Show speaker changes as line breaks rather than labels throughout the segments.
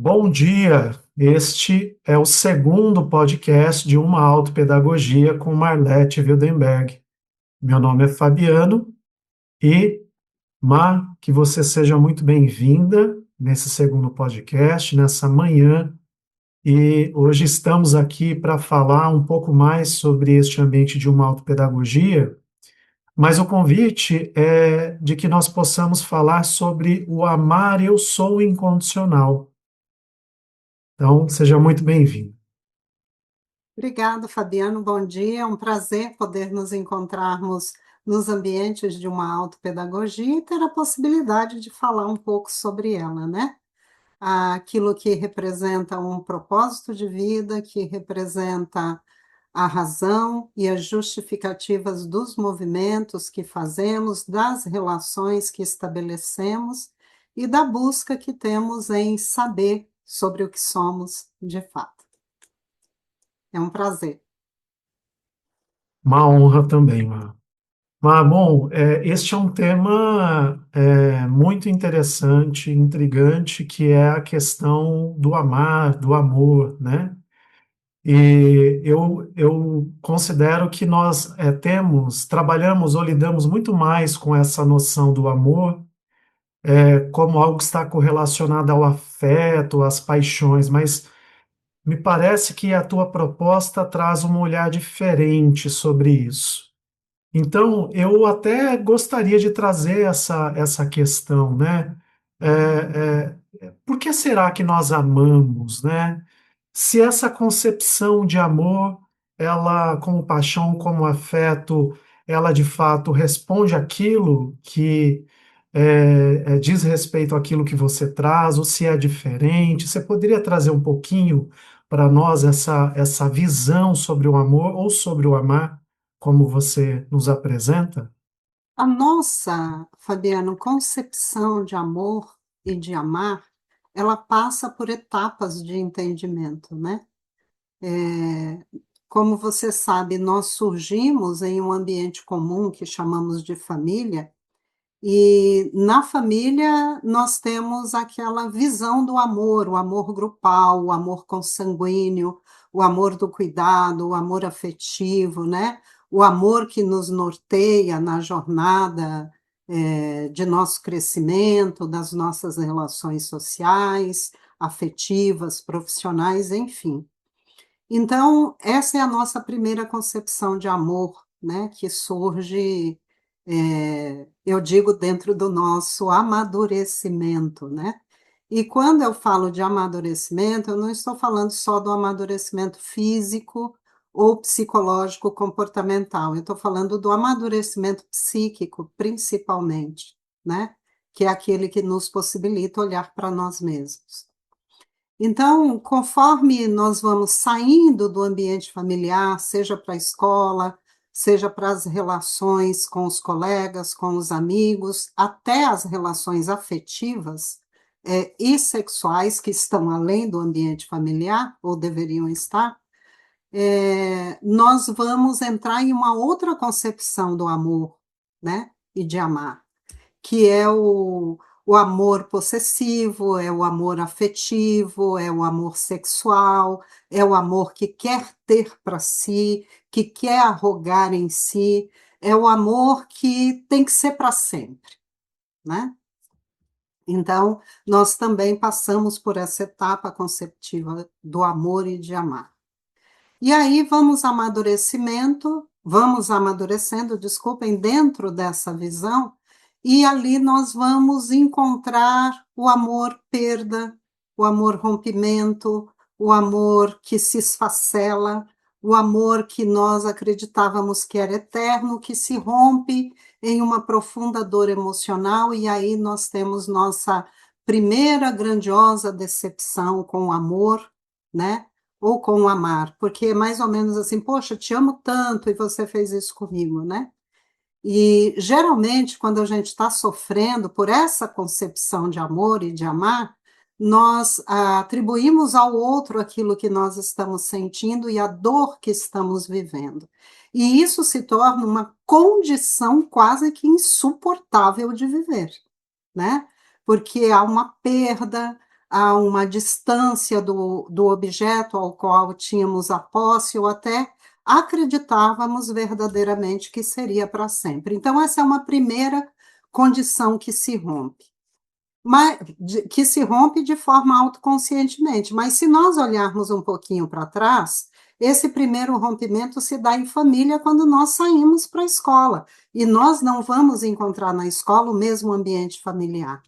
Bom dia! Este é o segundo podcast de Uma Autopedagogia com Marlete Wildenberg. Meu nome é Fabiano e, que você seja muito bem-vinda nesse segundo podcast, nessa manhã. E hoje estamos aqui para falar um pouco mais sobre este ambiente de uma autopedagogia, mas o convite é de que nós possamos falar sobre o amar eu sou incondicional. Então, seja muito bem-vindo.
Obrigada, Fabiano. Bom dia. É um prazer poder nos encontrarmos nos ambientes de uma autopedagogia e ter a possibilidade de falar um pouco sobre ela, né? Aquilo que representa um propósito de vida, que representa a razão e as justificativas dos movimentos que fazemos, das relações que estabelecemos e da busca que temos em saber sobre o que somos de fato. É um prazer.
Uma honra também, Mar. Bom, este é um tema muito interessante, intrigante, que é a questão do amar, do amor, né? E eu considero que nós trabalhamos ou lidamos muito mais com essa noção do amor como algo que está correlacionado ao afeto, às paixões, mas me parece que a tua proposta traz um olhar diferente sobre isso. Então, eu até gostaria de trazer essa questão, né? Por que será que nós amamos, né? Se essa concepção de amor, ela, como paixão, como afeto, ela de fato responde àquilo que diz respeito àquilo que você traz, ou se é diferente, você poderia trazer um pouquinho para nós essa visão sobre o amor ou sobre o amar, como você nos apresenta?
A nossa, Fabiano, concepção de amor e de amar, ela passa por etapas de entendimento, né? Como você sabe, nós surgimos em um ambiente comum que chamamos de família, e na família nós temos aquela visão do amor, o amor grupal, o amor consanguíneo, o amor do cuidado, o amor afetivo, né? O amor que nos norteia na jornada de nosso crescimento, das nossas relações sociais, afetivas, profissionais, enfim. Então, essa é a nossa primeira concepção de amor, né, que surge, eu digo, dentro do nosso amadurecimento, né. E quando eu falo de amadurecimento, eu não estou falando só do amadurecimento físico ou psicológico comportamental, eu estou falando do amadurecimento psíquico, principalmente, né, que é aquele que nos possibilita olhar para nós mesmos. Então, conforme nós vamos saindo do ambiente familiar, seja para a escola, seja para as relações com os colegas, com os amigos, até as relações afetivas, e sexuais, que estão além do ambiente familiar, ou deveriam estar, nós vamos entrar em uma outra concepção do amor, né, e de amar, que é o amor possessivo, é o amor afetivo, é o amor sexual, é o amor que quer ter para si, que quer arrogar em si, é o amor que tem que ser para sempre, né? Então, nós também passamos por essa etapa conceptiva do amor e de amar. E aí vamos amadurecendo, desculpem, dentro dessa visão, e ali nós vamos encontrar o amor perda, o amor rompimento, o amor que se esfacela, o amor que nós acreditávamos que era eterno, que se rompe em uma profunda dor emocional, e aí nós temos nossa primeira grandiosa decepção com o amor, né? Ou com o amar, porque é mais ou menos assim, poxa, te amo tanto e você fez isso comigo, né? E geralmente, quando a gente está sofrendo por essa concepção de amor e de amar, nós atribuímos ao outro aquilo que nós estamos sentindo e a dor que estamos vivendo. E isso se torna uma condição quase que insuportável de viver, né? Porque há uma perda, a uma distância do objeto ao qual tínhamos a posse, ou até acreditávamos verdadeiramente que seria para sempre. Então, essa é uma primeira condição que se rompe. Mas, que se rompe de forma autoconscientemente. Mas se nós olharmos um pouquinho para trás, esse primeiro rompimento se dá em família quando nós saímos para a escola. E nós não vamos encontrar na escola o mesmo ambiente familiar.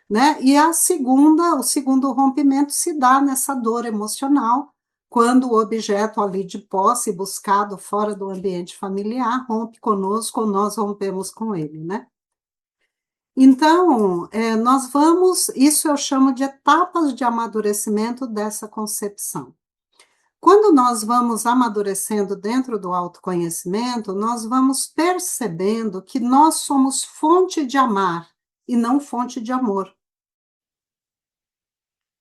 Né? E o segundo rompimento se dá nessa dor emocional, quando o objeto ali de posse, buscado fora do ambiente familiar, rompe conosco ou nós rompemos com ele, né? Então, nós vamos, isso eu chamo de etapas de amadurecimento dessa concepção. Quando nós vamos amadurecendo dentro do autoconhecimento, nós vamos percebendo que nós somos fonte de amar e não fonte de amor,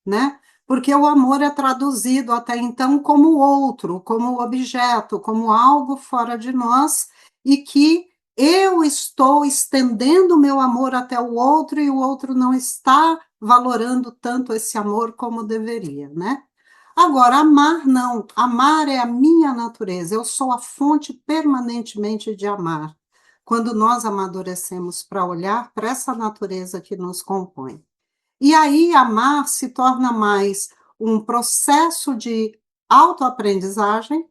né? Porque o amor é traduzido até então como outro, como objeto, como algo fora de nós, e que eu estou estendendo o meu amor até o outro e o outro não está valorando tanto esse amor como deveria, né? Agora, amar não. Amar é a minha natureza. Eu sou a fonte permanentemente de amar. Quando nós amadurecemos para olhar para essa natureza que nos compõe. E aí, amar se torna mais um processo de autoaprendizagem,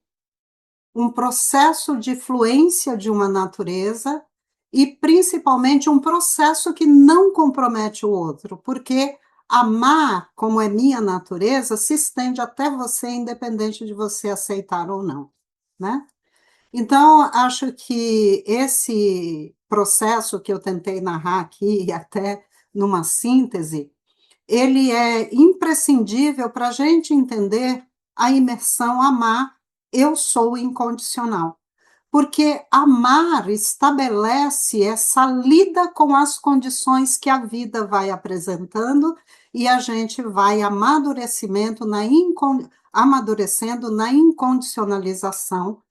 um processo de fluência de uma natureza e, principalmente, um processo que não compromete o outro, porque amar, como é minha natureza, se estende até você, independente de você aceitar ou não, né? Então, acho que esse processo que eu tentei narrar aqui, até numa síntese, ele é imprescindível para a gente entender a imersão amar, eu sou incondicional. Porque amar estabelece essa lida com as condições que a vida vai apresentando e a gente vai amadurecendo na incondicionalização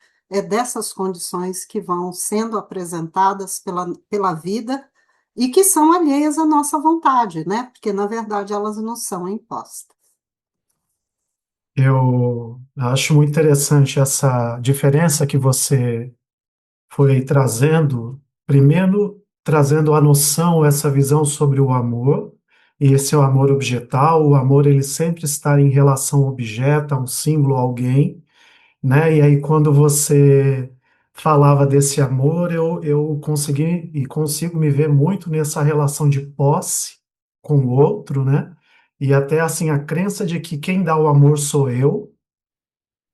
dessas condições que vão sendo apresentadas pela vida e que são alheias à nossa vontade, né? Porque, na verdade, elas não são impostas.
Eu acho muito interessante essa diferença que você foi trazendo, primeiro trazendo a noção, essa visão sobre o amor, e esse é o amor objetal, o amor ele sempre está em relação ao objeto, a um símbolo, a alguém, né? E aí quando você falava desse amor, eu consegui e consigo me ver muito nessa relação de posse com o outro, né? E até assim a crença de que quem dá o amor sou eu,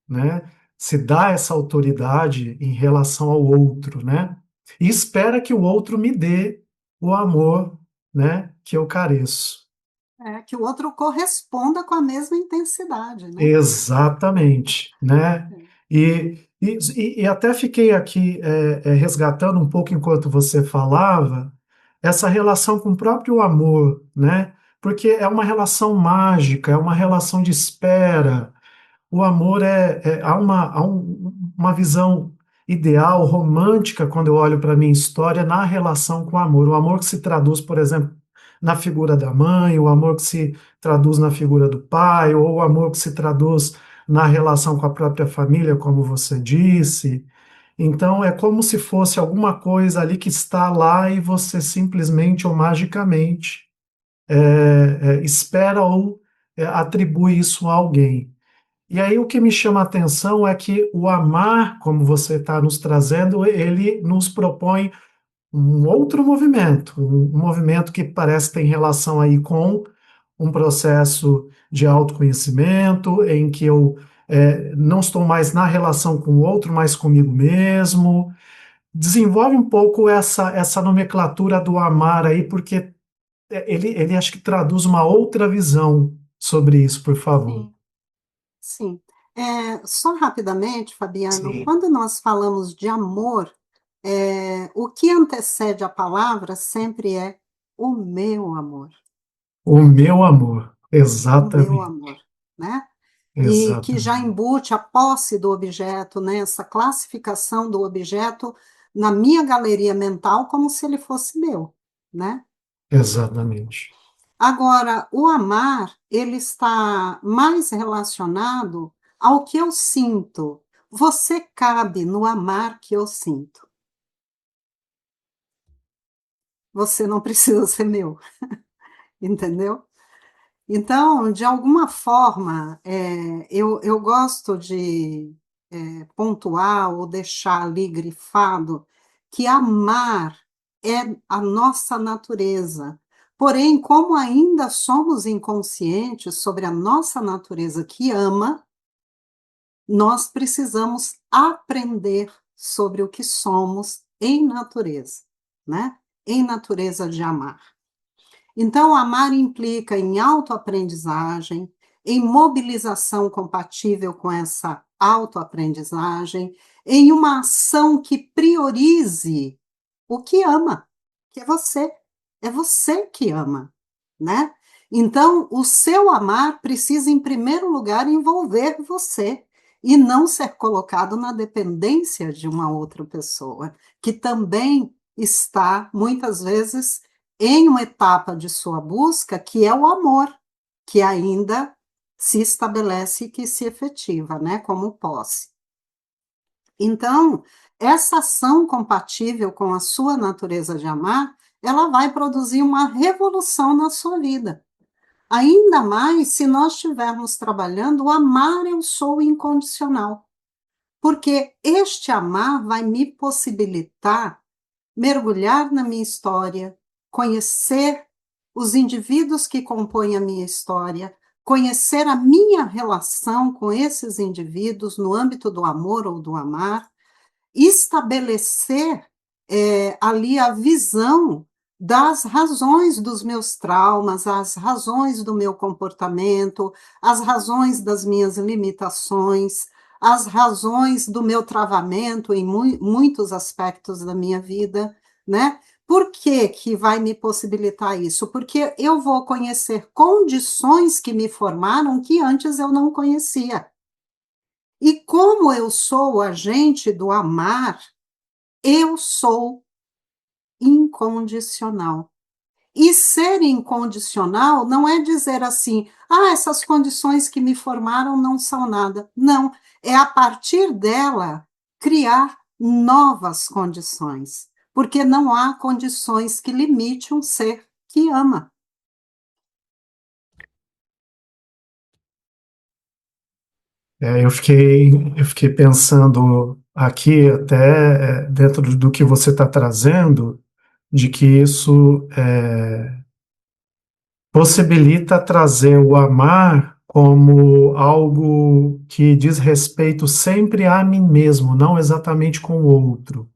né? Se dá essa autoridade em relação ao outro, né? E espera que o outro me dê o amor, né, que eu careço.
Que o outro corresponda com a mesma intensidade, né?
Exatamente, né? E até fiquei aqui resgatando um pouco enquanto você falava essa relação com o próprio amor, né? Porque é uma relação mágica, é uma relação de espera. O amor há uma visão ideal, romântica, quando eu olho para a minha história, na relação com o amor. O amor que se traduz, por exemplo, na figura da mãe, o amor que se traduz na figura do pai, ou o amor que se traduz na relação com a própria família, como você disse. Então, é como se fosse alguma coisa ali que está lá e você simplesmente ou magicamente espera ou atribui isso a alguém. E aí o que me chama a atenção é que o amar, como você está nos trazendo, ele nos propõe um outro movimento, um movimento que parece ter relação aí com um processo de autoconhecimento, em que eu não estou mais na relação com o outro, mas comigo mesmo. Desenvolve um pouco essa nomenclatura do amar aí, porque ele acho que traduz uma outra visão sobre isso, por favor.
Sim, sim. Só rapidamente, Fabiano,
Sim.
quando nós falamos de amor, o que antecede a palavra sempre é o meu amor,
O meu amor,
o meu
exatamente,
amor, né? E que já
exatamente,
embute a posse do objeto, né? Essa classificação do objeto na minha galeria mental como se ele fosse meu, né?
exatamente.
Agora, o amar, ele está mais relacionado ao que eu sinto. Você cabe no amar que eu sinto. Você não precisa ser meu, entendeu? Então, de alguma forma, eu gosto de pontuar ou deixar ali grifado que amar é a nossa natureza. Porém, como ainda somos inconscientes sobre a nossa natureza que ama, nós precisamos aprender sobre o que somos em natureza, né? Em natureza de amar. Então, amar implica em autoaprendizagem, em mobilização compatível com essa autoaprendizagem, em uma ação que priorize o que ama, que é você. É você que ama, né? Então, o seu amar precisa, em primeiro lugar, envolver você e não ser colocado na dependência de uma outra pessoa, que também está, muitas vezes, em uma etapa de sua busca, que é o amor, que ainda se estabelece e que se efetiva, né, como posse. Então, essa ação compatível com a sua natureza de amar, ela vai produzir uma revolução na sua vida. Ainda mais se nós estivermos trabalhando o amar eu sou incondicional, porque este amar vai me possibilitar mergulhar na minha história, conhecer os indivíduos que compõem a minha história, conhecer a minha relação com esses indivíduos no âmbito do amor ou do amar, estabelecer ali a visão das razões dos meus traumas, as razões do meu comportamento, as razões das minhas limitações, as razões do meu travamento em muitos aspectos da minha vida, né? Por que que vai me possibilitar isso? Porque eu vou conhecer condições que me formaram que antes eu não conhecia. E como eu sou o agente do amar, eu sou incondicional. E ser incondicional não é dizer assim, ah, essas condições que me formaram não são nada. Não, é a partir dela criar novas condições, porque não há condições que limite um ser que ama.
Eu fiquei pensando aqui, até dentro do que você está trazendo, de que isso possibilita trazer o amar como algo que diz respeito sempre a mim mesmo, não exatamente com o outro.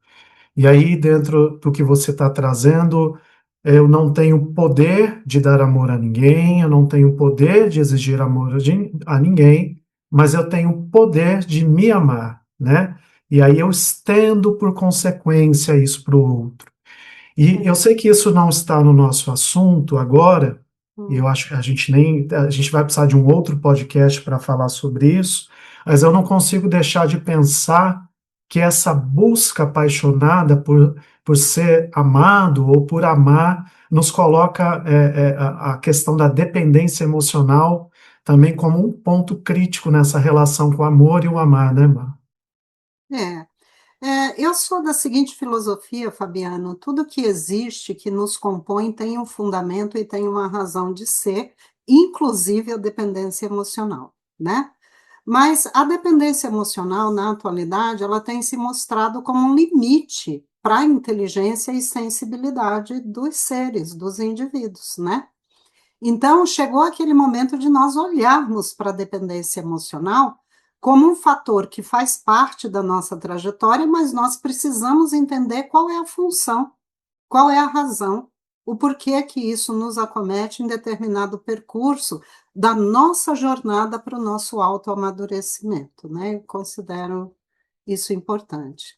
E aí, dentro do que você está trazendo, eu não tenho poder de dar amor a ninguém, eu não tenho poder de exigir amor a ninguém, mas eu tenho poder de me amar, né? E aí eu estendo por consequência isso para o outro. E eu sei que isso não está no nosso assunto agora, e eu
Hum.
acho que a gente vai precisar de um outro podcast para falar sobre isso, mas eu não consigo deixar de pensar que essa busca apaixonada por ser amado ou por amar nos coloca a questão da dependência emocional também como um ponto crítico nessa relação com o amor e o amar, né, Mar?
É, eu sou da seguinte filosofia, Fabiano: tudo que existe, que nos compõe, tem um fundamento e tem uma razão de ser, inclusive a dependência emocional, né? Mas a dependência emocional, na atualidade, ela tem se mostrado como um limite para a inteligência e sensibilidade dos seres, dos indivíduos, né? Então, chegou aquele momento de nós olharmos para a dependência emocional como um fator que faz parte da nossa trajetória, mas nós precisamos entender qual é a função, qual é a razão, o porquê que isso nos acomete em determinado percurso da nossa jornada para o nosso autoamadurecimento, né? Eu considero isso importante.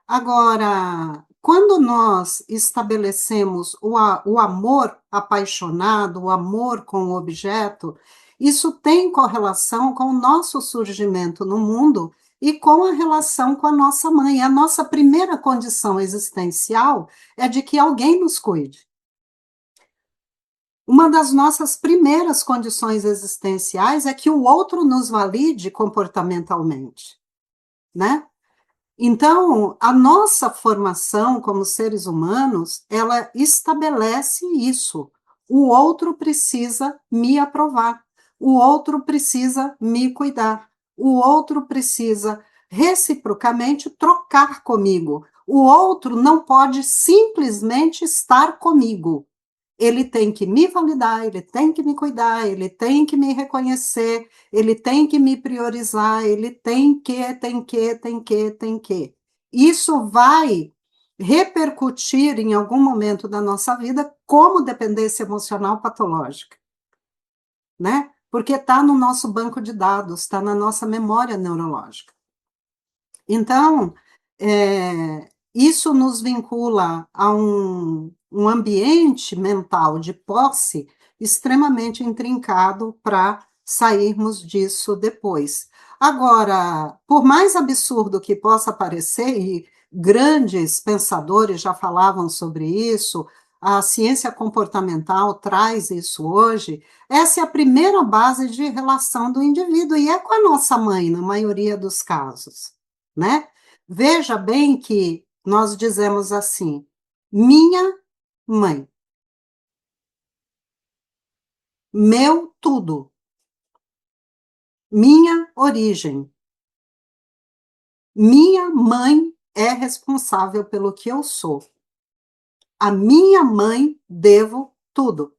Agora, quando nós estabelecemos o amor apaixonado, o amor com o objeto, isso tem correlação com o nosso surgimento no mundo e com a relação com a nossa mãe. A nossa primeira condição existencial é de que alguém nos cuide. uma das nossas primeiras condições existenciais é que o outro nos valide comportamentalmente, né? Então, a nossa formação como seres humanos, ela estabelece isso. O outro precisa me aprovar, o outro precisa me cuidar, o outro precisa reciprocamente trocar comigo. O outro não pode simplesmente estar comigo. Ele tem que me validar, ele tem que me cuidar, ele tem que me reconhecer, ele tem que me priorizar, ele tem que. Isso vai repercutir em algum momento da nossa vida como dependência emocional patológica, né? Porque está no nosso banco de dados, está na nossa memória neurológica. Então, isso nos vincula a um ambiente mental de posse extremamente intrincado para sairmos disso depois. Agora, por mais absurdo que possa parecer, e grandes pensadores já falavam sobre isso, a ciência comportamental traz isso hoje, essa é a primeira base de relação do indivíduo, e é com a nossa mãe, na maioria dos casos, né? Veja bem que nós dizemos assim, minha mãe, meu tudo, minha origem, minha mãe é responsável pelo que eu sou. A minha mãe devo tudo.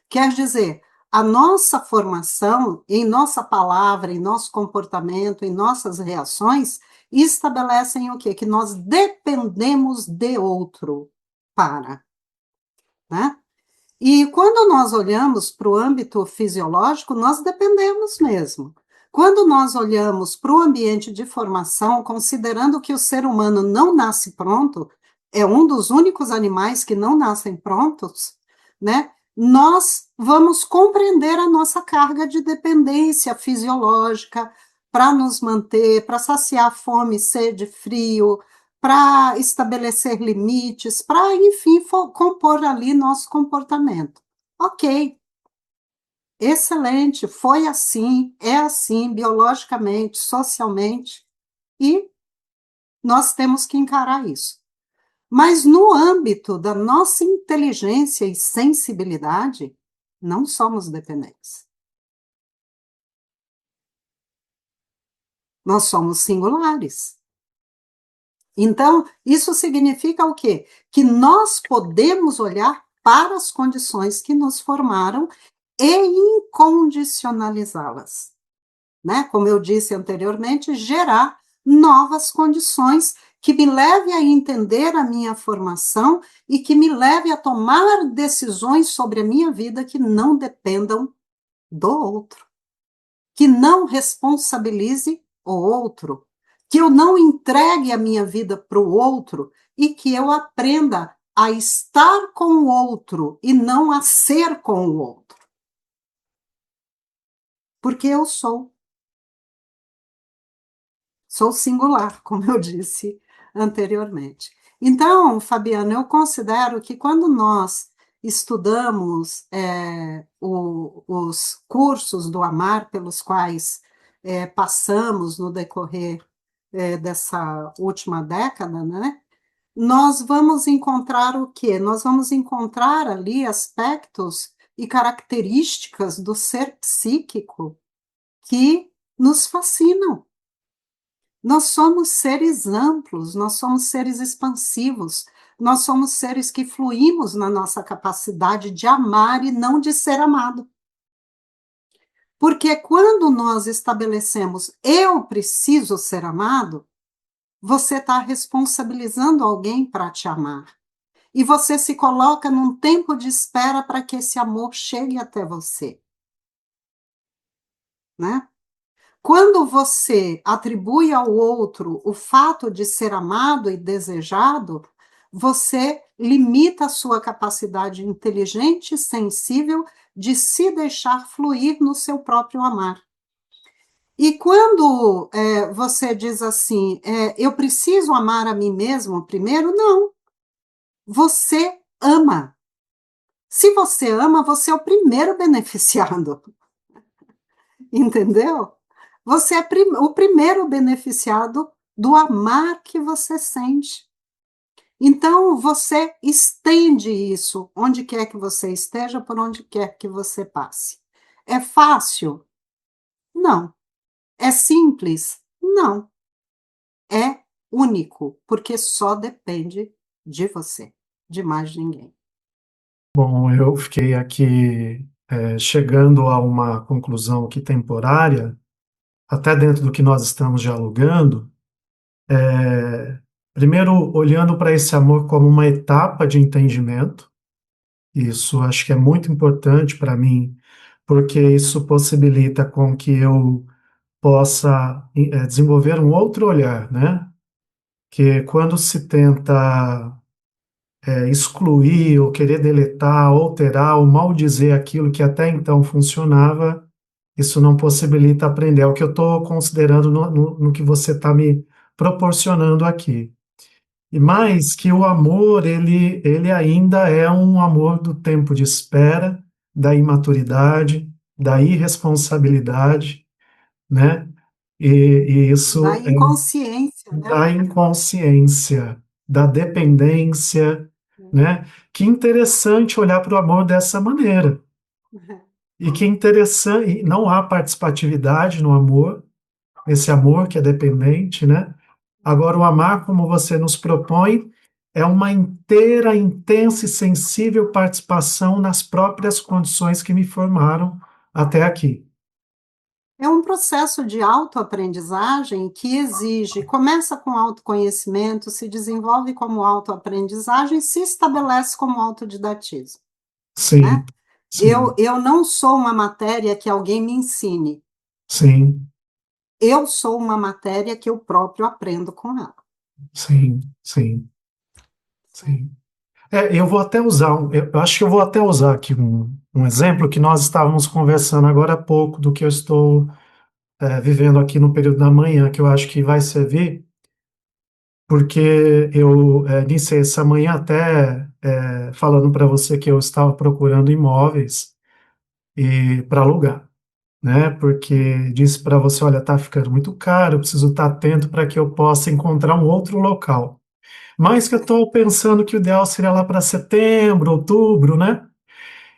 Quer dizer, a nossa formação, em nossa palavra, em nosso comportamento, em nossas reações, estabelecem o quê? Que nós dependemos de outro para, né? E quando nós olhamos para o âmbito fisiológico, nós dependemos mesmo. Quando nós olhamos para o ambiente de formação, considerando que o ser humano não nasce pronto, é um dos únicos animais que não nascem prontos, né? Nós vamos compreender a nossa carga de dependência fisiológica para nos manter, para saciar fome, sede, frio, para estabelecer limites, para, enfim, compor ali nosso comportamento. Ok, excelente, foi assim, é assim, biologicamente, socialmente, e nós temos que encarar isso. Mas no âmbito da nossa inteligência e sensibilidade, não somos dependentes. Nós somos singulares. Então, isso significa o quê? Que nós podemos olhar para as condições que nos formaram e incondicionalizá-las, né? Como eu disse anteriormente, gerar novas condições que me leve a entender a minha formação e que me leve a tomar decisões sobre a minha vida que não dependam do outro, que não responsabilize o outro, que eu não entregue a minha vida para o outro e que eu aprenda a estar com o outro e não a ser com o outro. Porque eu sou singular, como eu disse anteriormente. Então, Fabiana, eu considero que quando nós estudamos os cursos do Amar pelos quais passamos no decorrer dessa última década, né? Nós vamos encontrar o quê? Nós vamos encontrar ali aspectos e características do ser psíquico que nos fascinam. Nós somos seres amplos, nós somos seres expansivos, nós somos seres que fluímos na nossa capacidade de amar e não de ser amado. Porque quando nós estabelecemos eu preciso ser amado, você está responsabilizando alguém para te amar. E você se coloca num tempo de espera para que esse amor chegue até você, né? Quando você atribui ao outro o fato de ser amado e desejado, você limita a sua capacidade inteligente e sensível de se deixar fluir no seu próprio amar. E quando você diz assim, eu preciso amar a mim mesmo primeiro, não. Você ama. Se você ama, você é o primeiro beneficiado, entendeu? Você é o primeiro beneficiado do amar que você sente. Então, você estende isso onde quer que você esteja, por onde quer que você passe. É fácil? Não. É simples? Não. É único, porque só depende de você, de mais ninguém.
Bom, eu fiquei aqui chegando a uma conclusão aqui temporária, até dentro do que nós estamos dialogando. Primeiro, olhando para esse amor como uma etapa de entendimento, isso acho que é muito importante para mim, porque isso possibilita com que eu possa desenvolver um outro olhar, né? Que quando se tenta excluir ou querer deletar, alterar ou maldizer aquilo que até então funcionava, isso não possibilita aprender. É o que eu estou considerando no que você está me proporcionando aqui. E mais que o amor, ele ainda é um amor do tempo de espera, da imaturidade, da irresponsabilidade, né? E
Da
isso é
inconsciência, né?
da inconsciência, da dependência, né? Que interessante olhar para o amor dessa maneira. E que interessante, e não há participatividade no amor, esse amor que é dependente, né? Agora, o amar, como você nos propõe, é uma inteira, intensa e sensível participação nas próprias condições que me formaram até aqui.
É um processo de autoaprendizagem que exige, começa com autoconhecimento, se desenvolve como autoaprendizagem, se estabelece como autodidatismo,
Sim,
né? Eu,
sim,
eu não sou uma matéria que alguém me ensine,
sim,
eu sou uma matéria que eu próprio aprendo com ela.
sim, sim, sim. Eu vou até usar, eu acho que eu vou até usar aqui um exemplo que nós estávamos conversando agora há pouco do que eu estou vivendo aqui no período da manhã, que eu acho que vai servir, porque eu iniciei essa manhã até falando para você que eu estava procurando imóveis e para alugar, né? Porque disse para você, olha, tá ficando muito caro, eu preciso estar atento para que eu possa encontrar um outro local. Mas que eu estou pensando que o ideal seria lá para setembro, outubro, né?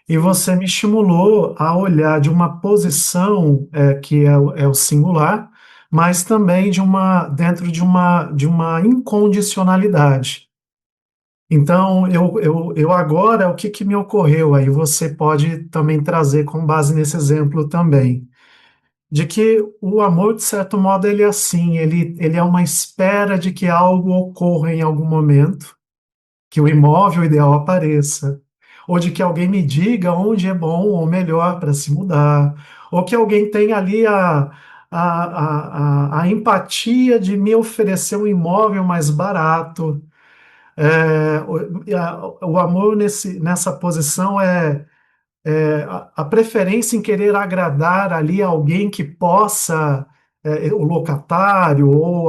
E
Sim.
você me estimulou a olhar de uma posição que é o singular, mas também dentro de uma incondicionalidade. Então, eu agora, o que que me ocorreu? Aí você pode também trazer com base nesse exemplo também, de que o amor, de certo modo, ele é assim, ele é uma espera de que algo ocorra em algum momento, que o imóvel ideal apareça, ou de que alguém me diga onde é bom ou melhor para se mudar, ou que alguém tenha ali a empatia de me oferecer um imóvel mais barato. O amor nessa posição a preferência em querer agradar ali alguém que possa, o locatário ou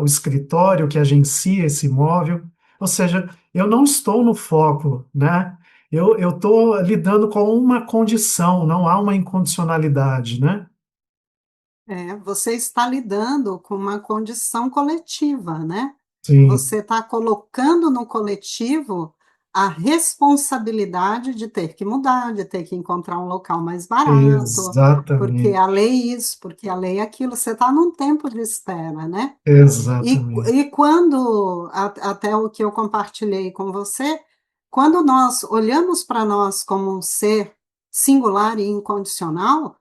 o escritório que agencia esse imóvel. Ou seja, eu não estou no foco, né? Eu estou lidando com uma condição, não há uma incondicionalidade, né?
Você está lidando com uma condição coletiva, né?
Sim,
Você está colocando no coletivo a responsabilidade de ter que mudar, de ter que encontrar um local mais barato, porque a
exatamente,
lei isso, porque a lei aquilo. Você está num tempo de espera, né?
exatamente.
E quando, até o que eu compartilhei com você, quando nós olhamos para nós como um ser singular e incondicional,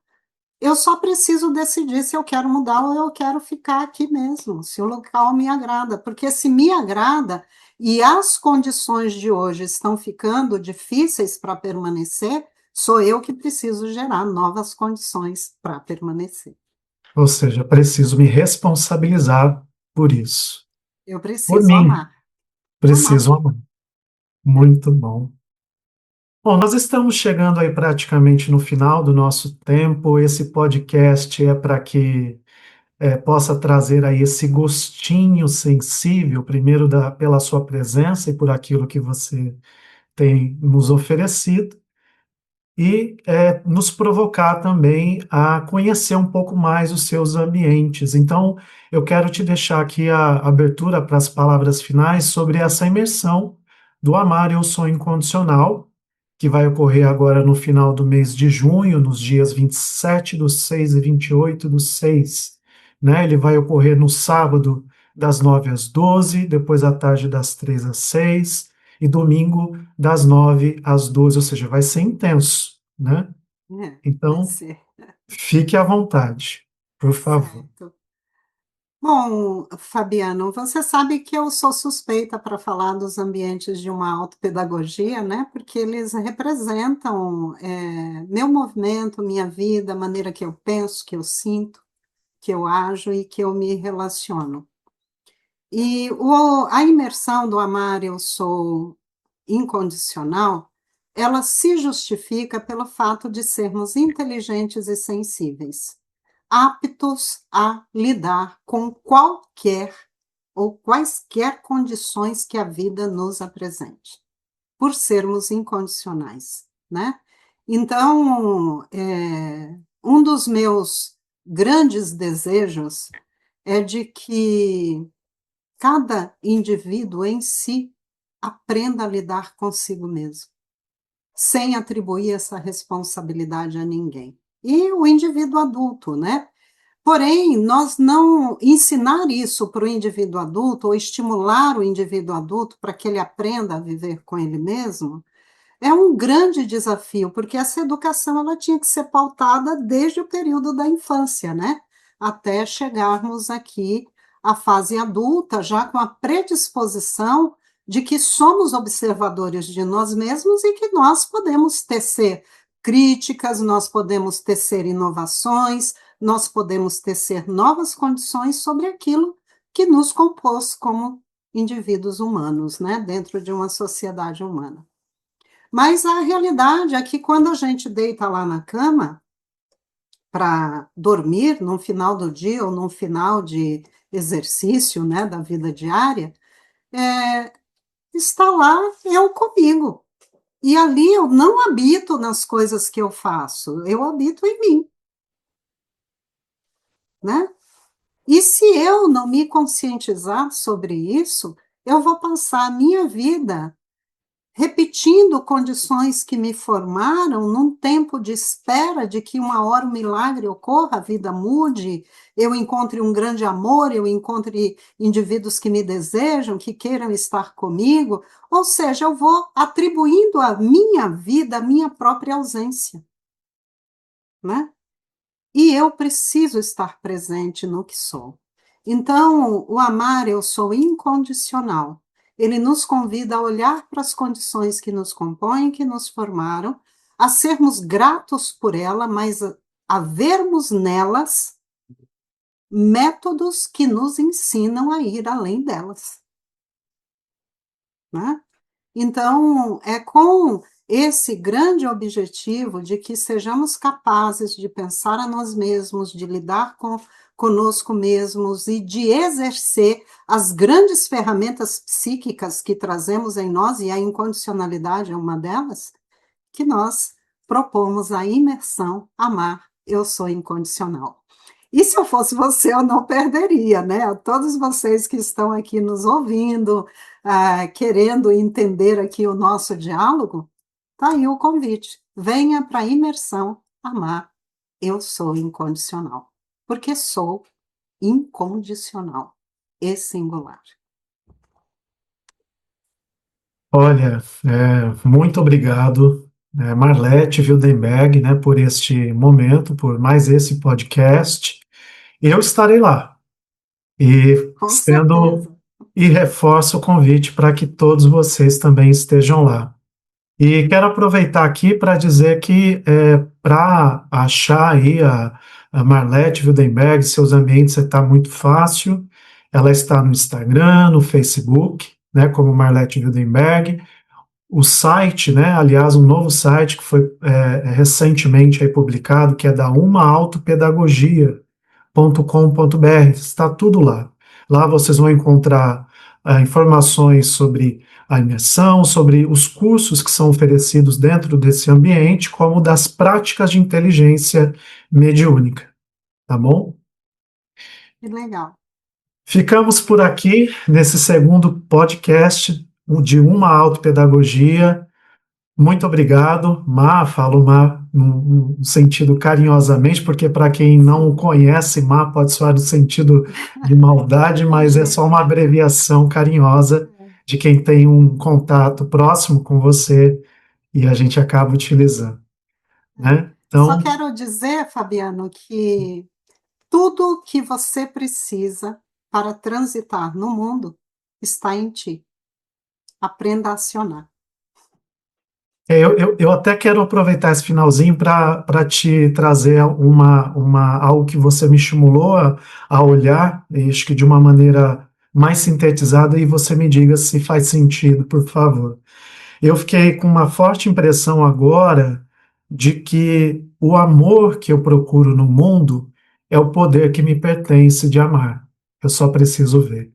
eu só preciso decidir se eu quero mudar ou eu quero ficar aqui mesmo, se o local me agrada. Porque se me agrada e as condições de hoje estão ficando difíceis para permanecer, sou eu que preciso gerar novas condições para permanecer.
Ou seja, preciso me responsabilizar por isso.
Eu
Por
preciso
mim,
amar. Amar.
preciso amar. Muito bom. Bom, nós estamos chegando aí praticamente no final do nosso tempo. Esse podcast é para que possa trazer aí esse gostinho sensível, primeiro pela sua presença e por aquilo que você tem nos oferecido e nos provocar também a conhecer um pouco mais os seus ambientes. Então, eu quero te deixar aqui a abertura para as palavras finais sobre essa imersão do Amar Eu Sou Incondicional, que vai ocorrer agora no final do mês de junho, nos dias 27/6 e 28/6, né? Ele vai ocorrer no sábado, das 9 às 12, depois à tarde, das 3 às 6, e domingo, das 9 às 12, ou seja, vai ser intenso, né?
Vai
Então,
ser.
fique à vontade, por favor.
Certo. Bom, Fabiano, você sabe que eu sou suspeita para falar dos ambientes de uma autopedagogia, né? Porque eles representam meu movimento, minha vida, a maneira que eu penso, que eu sinto, que eu ajo e que eu me relaciono. E a imersão do amar eu sou incondicional, ela se justifica pelo fato de sermos inteligentes e sensíveis, aptos a lidar com qualquer ou quaisquer condições que a vida nos apresente, por sermos incondicionais, né? Então, um dos meus grandes desejos é de que cada indivíduo em si aprenda a lidar consigo mesmo, sem atribuir essa responsabilidade a ninguém. E o indivíduo adulto, né? Porém, nós não ensinar isso para o indivíduo adulto ou estimular o indivíduo adulto para que ele aprenda a viver com ele mesmo, é um grande desafio, porque essa educação ela tinha que ser pautada desde o período da infância, né? Até chegarmos aqui à fase adulta, já com a predisposição de que somos observadores de nós mesmos e que nós podemos tecer críticas, nós podemos tecer inovações, nós podemos tecer novas condições sobre aquilo que nos compôs como indivíduos humanos, né? Dentro de uma sociedade humana. Mas a realidade é que quando a gente deita lá na cama para dormir, no final do dia ou no final de exercício, né, da vida diária, é, está lá eu comigo. E ali eu não habito nas coisas que eu faço, eu habito em mim, né? E se eu não me conscientizar sobre isso, eu vou passar a minha vida repetindo condições que me formaram num tempo de espera de que uma hora um milagre ocorra, a vida mude, eu encontre um grande amor, eu encontre indivíduos que me desejam, que queiram estar comigo, ou seja, eu vou atribuindo à minha vida a minha própria ausência, né? E eu preciso estar presente no que sou. Então, o amar eu sou incondicional. Ele nos convida a olhar para as condições que nos compõem, que nos formaram, a sermos gratos por ela, mas a vermos nelas métodos que nos ensinam a ir além delas, né? Então, é com esse grande objetivo de que sejamos capazes de pensar a nós mesmos, de lidar conosco mesmos e de exercer as grandes ferramentas psíquicas que trazemos em nós, e a incondicionalidade é uma delas, que nós propomos a imersão Amar, Eu Sou Incondicional. E se eu fosse você, eu não perderia, né? A todos vocês que estão aqui nos ouvindo, querendo entender aqui o nosso diálogo, tá aí o convite. Venha para a imersão Amar, Eu Sou Incondicional. Porque sou incondicional e singular.
Olha, muito obrigado, Marlete Wildenberg, né, por este momento, por mais esse podcast. Eu estarei lá e
Com certeza.
reforço o convite para que todos vocês também estejam lá. E quero aproveitar aqui para dizer que para achar aí a Marlete Wildenberg, seus ambientes está muito fácil. Ela está no Instagram, no Facebook, né, como Marlete Wildenberg. O site, né, aliás, um novo site que foi recentemente aí publicado, que é da umaautopedagogia.com.br, está tudo lá. Lá vocês vão encontrar informações sobre a imersão, sobre os cursos que são oferecidos dentro desse ambiente, como das práticas de inteligência mediúnica, tá bom?
Que legal.
Ficamos por aqui nesse segundo podcast de uma autopedagogia. Muito obrigado, Má, falo Má num sentido carinhosamente, porque para quem não
Sim.
conhece, Má pode soar no sentido de maldade, mas é só
Imagina.
uma abreviação carinhosa
É,
de quem tem um contato próximo com você e a gente acaba utilizando,
é.
né?
Só
Então,
quero dizer, Fabiano, que tudo que você precisa para transitar no mundo está em ti. Aprenda a acionar.
eu até quero aproveitar esse finalzinho para te trazer algo que você me estimulou a olhar, e acho que de uma maneira mais sintetizada, e você me diga se faz sentido, por favor. Eu fiquei com uma forte impressão agora de que o amor que eu procuro no mundo é o poder que me pertence de amar. Eu só preciso ver.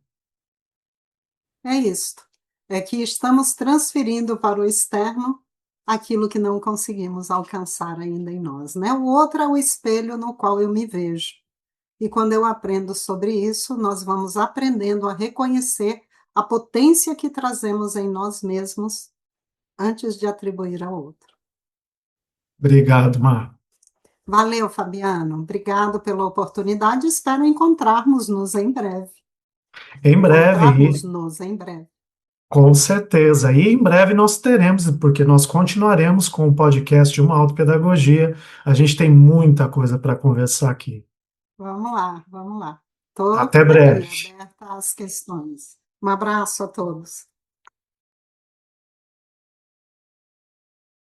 É isto. É que estamos transferindo para o externo aquilo que não conseguimos alcançar ainda em nós, né? O outro é o espelho no qual eu me vejo. E quando eu aprendo sobre isso, nós vamos aprendendo a reconhecer a potência que trazemos em nós mesmos antes de atribuir ao outro.
Obrigado, Mar.
Valeu, Fabiano. Obrigado pela oportunidade. Espero encontrarmos-nos em breve.
Em breve,
Encontrarmos-nos em breve.
com certeza. E em breve nós teremos, porque nós continuaremos com o podcast de uma autopedagogia. A gente tem muita coisa para conversar aqui.
Vamos lá, vamos lá. Estou
Até
por aqui,
breve.
aberta às questões. Um abraço a todos.